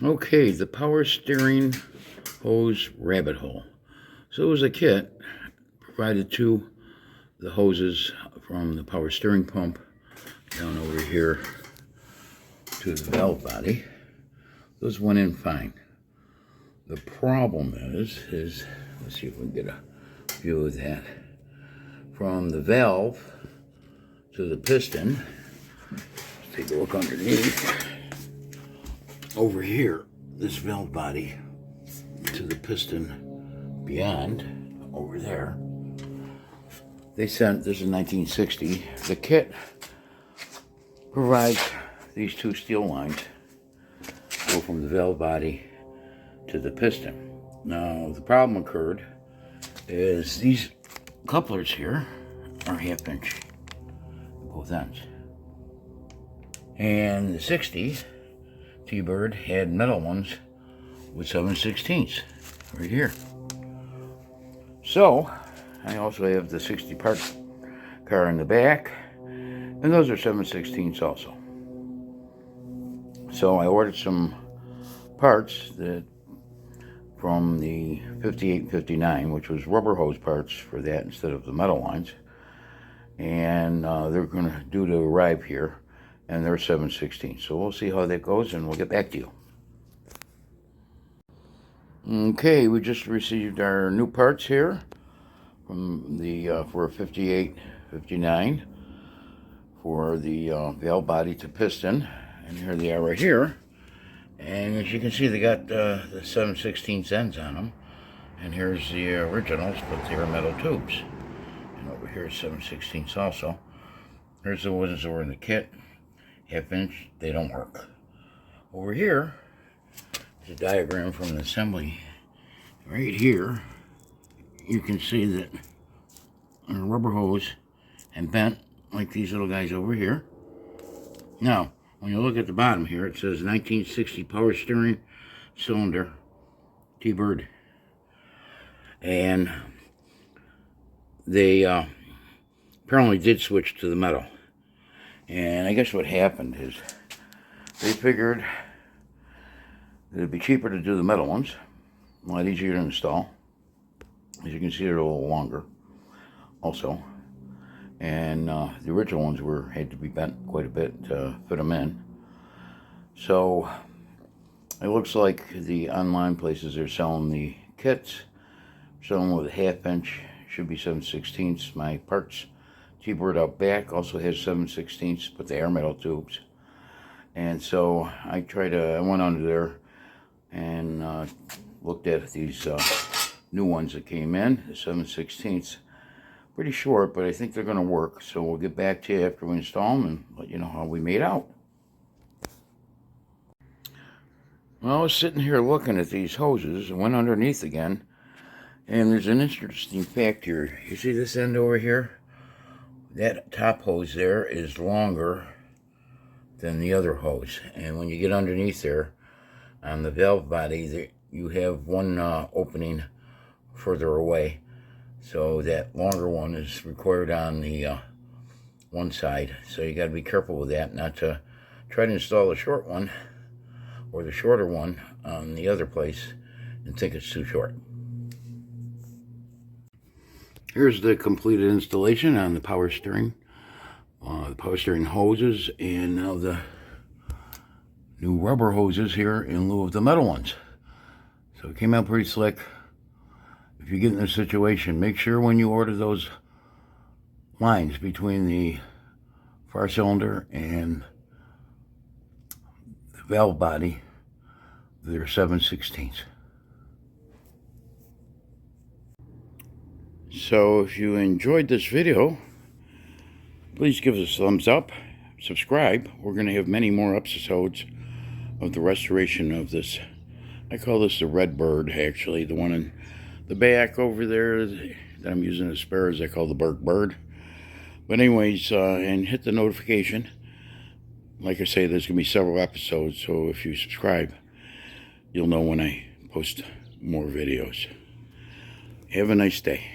Okay, the power steering hose rabbit hole. So it was a kit provided to the hoses from the power steering pump down over here to the valve body. Those went in fine. The problem is let's see if we can get a view of that. From the valve to the piston, let's take a look underneath. Over here, this valve body to the piston beyond, over there, they sent, this is 1960, the kit provides these two steel lines go from the valve body to the piston. Now, the problem occurred is these couplers here are 1/2 inch both ends. And the 60 T-Bird had metal ones with 7/16 right here. So, I also have the 60 part car in the back, and those are 7/16 also. So I ordered some parts that from the 58 and 59, which was rubber hose parts for that instead of the metal lines. And they're going to due to arrive here, and they're 7/16. So we'll see how that goes, and we'll get back to you. Okay, we just received our new parts here from the for 58, 59 for the valve body to piston, and here they are right here. And as you can see, they got the 7/16 ends on them, and here's the originals, but they are metal tubes. And over here is 7/16 also. Here's the ones that were in the kit, 1/2 inch. They don't work. Over here is a diagram from the assembly. Right here, you can see that a rubber hose and bent like these little guys over here. Now, when you look at the bottom here, it says 1960 power steering cylinder T-Bird. And they apparently did switch to the metal. And I guess what happened is they figured it'd be cheaper to do the metal ones, a lot easier to install. As you can see, they're a little longer also. And the original ones had to be bent quite a bit to fit them in. So it looks like the online places are selling the kits, selling with a 1/2 inch, should be 7/16. My parts T-Bird out back also has 7/16, but they are metal tubes. And so I went under there and looked at these new ones that came in, the 7/16. Pretty short, but I think they're going to work. So we'll get back to you after we install them and let you know how we made out. Well, I was sitting here looking at these hoses and went underneath again. And there's an interesting fact here. You see this end over here? That top hose there is longer than the other hose. And when you get underneath there, on the valve body, you have one opening further away. So that longer one is required on the one side. So you got to be careful with that, not to try to install the short one or the shorter one on the other place and think it's too short. Here's the completed installation on the power steering hoses, and now the new rubber hoses here in lieu of the metal ones. So it came out pretty slick. If you get in this situation, make sure when you order those lines between the far cylinder and the valve body, they're 7/16. So if you enjoyed this video, please give us a thumbs up, subscribe. We're going to have many more episodes of the restoration of this. I call this the Red Bird, actually. The one in the back over there that I'm using as spares, I call the Bird. But anyways, and hit the notification. Like I say, there's going to be several episodes, so if you subscribe, you'll know when I post more videos. Have a nice day.